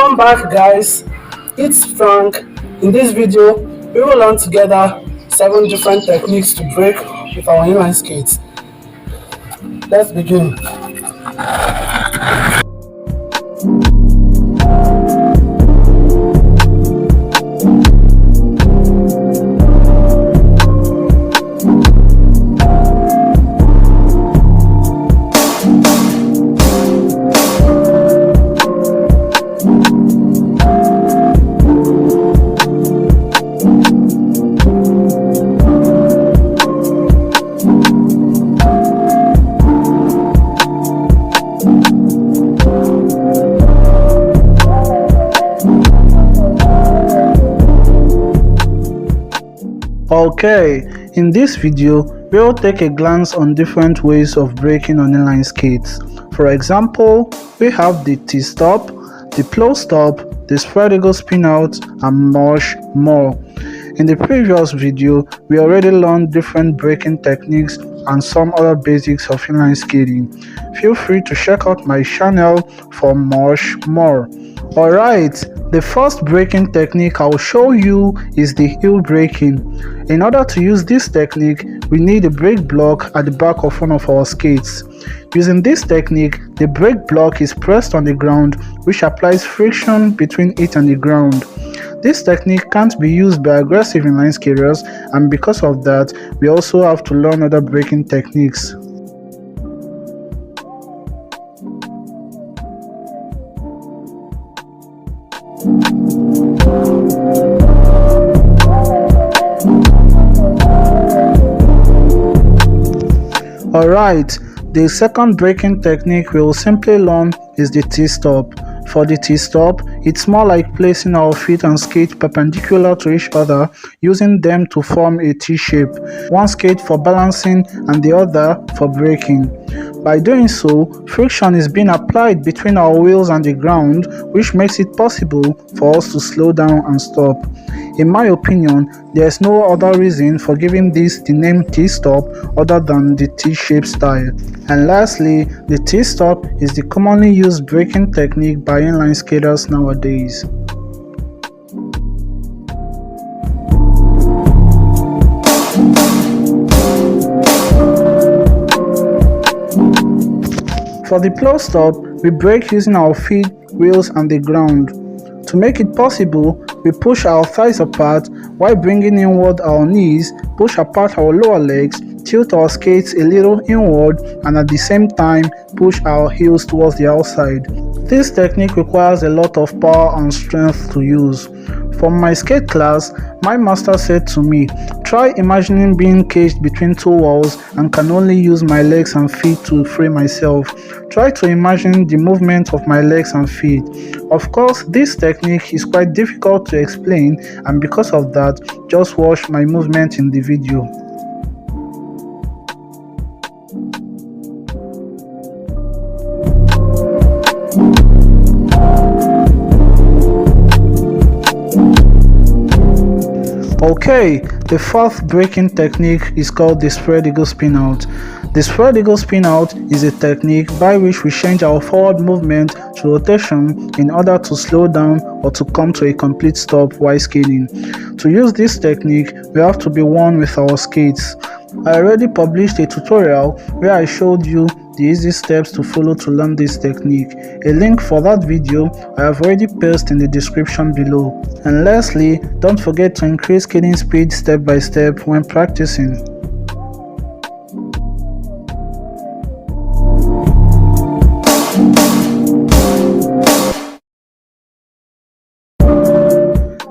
Welcome back, guys. It's Frank. In this video, we will learn together 7 different techniques to brake with our inline skates. Let's begin. Okay, in this video, we will take a glance on different ways of braking on inline skates. For example, we have the T-stop, the plow stop, the spread eagle spin out, and much more. In the previous video, we already learned different braking techniques and some other basics of inline skating. Feel free to check out my channel for much more. Alright, the first braking technique I'll show you is the heel braking. In order to use this technique, we need a brake block at the back of one of our skates. Using this technique, the brake block is pressed on the ground, which applies friction between it and the ground. This technique can't be used by aggressive inline skaters, and because of that, we also have to learn other braking techniques. Alright, the second braking technique we will simply learn is the T-stop. For the T-stop, it's more like placing our feet and skate perpendicular to each other, using them to form a T-shape, one skate for balancing and the other for braking. By doing so, friction is being applied between our wheels and the ground, which makes it possible for us to slow down and stop. In my opinion, there is no other reason for giving this the name T-stop other than the T-shape style. And lastly, the T-stop is the commonly used braking technique by inline skaters nowadays. For the plow stop, we brake using our feet, wheels and the ground. To make it possible, we push our thighs apart while bringing inward our knees, push apart our lower legs, tilt our skates a little inward, and at the same time push our heels towards the outside. This technique requires a lot of power and strength to use. From my skate class, my master said to me, try imagining being caged between two walls and can only use my legs and feet to free myself. Try to imagine the movement of my legs and feet. Of course, this technique is quite difficult to explain, and because of that, just watch my movement in the video. Okay, the fourth braking technique is called the spread eagle spin out. The spread eagle spin out is a technique by which we change our forward movement to rotation in order to slow down or to come to a complete stop while skating. To use this technique, we have to be one with our skates. I already published a tutorial where I showed you the easy steps to follow to learn this technique. A link for that video I have already pasted in the description below. And lastly, don't forget to increase skating speed step by step when practicing.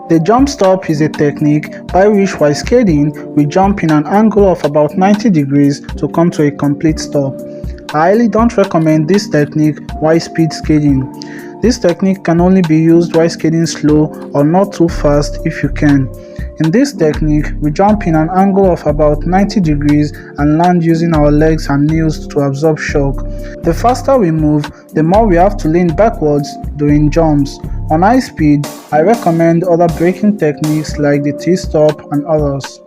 The jump stop is a technique by which while skating, we jump in an angle of about 90 degrees to come to a complete stop. I highly don't recommend this technique while speed skating. This technique can only be used while skating slow or not too fast if you can. In this technique, we jump in an angle of about 90 degrees and land using our legs and knees to absorb shock. The faster we move, the more we have to lean backwards during jumps. On high speed, I recommend other braking techniques like the T-stop and others.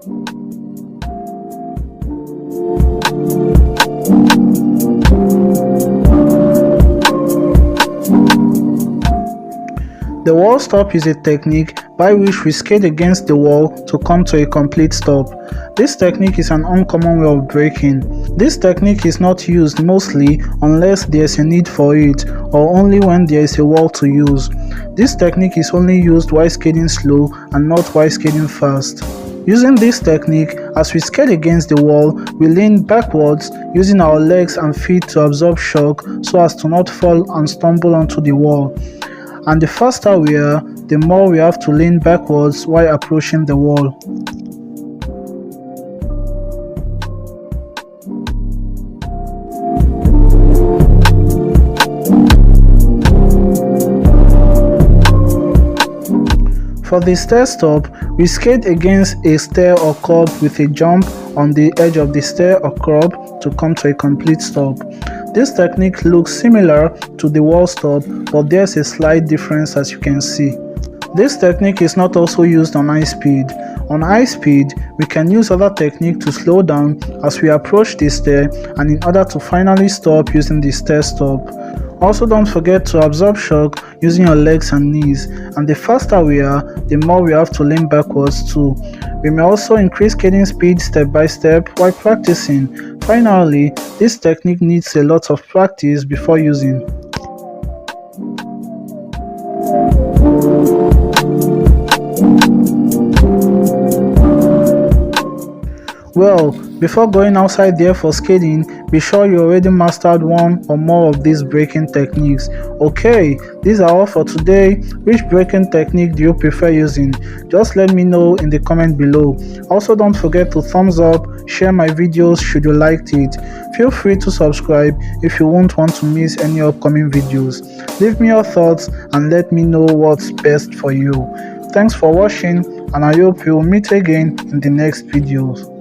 The wall stop is a technique by which we skate against the wall to come to a complete stop. This technique is an uncommon way of braking. This technique is not used mostly unless there is a need for it or only when there is a wall to use. This technique is only used while skating slow and not while skating fast. Using this technique, as we skate against the wall, we lean backwards using our legs and feet to absorb shock so as to not fall and stumble onto the wall. And the faster we are, the more we have to lean backwards while approaching the wall. For the stair stop, we skate against a stair or curb with a jump on the edge of the stair or curb to come to a complete stop. This technique looks similar to the wall stop, but there's a slight difference as you can see. This technique is not also used on high speed. On high speed, we can use other technique to slow down as we approach the stair and in order to finally stop using the stair stop. Also, don't forget to absorb shock using your legs and knees, and the faster we are, the more we have to lean backwards too. We may also increase skating speed step by step while practicing. Finally, this technique needs a lot of practice before using. Well, before going outside there for skating, be sure you already mastered one or more of these braking techniques. Okay, these are all for today. Which braking technique do you prefer using? Just let me know in the comment below. Also, don't forget to thumbs up, share my videos should you liked it. Feel free to subscribe if you won't want to miss any upcoming videos. Leave me your thoughts and let me know what's best for you. Thanks for watching, and I hope you'll meet again in the next videos.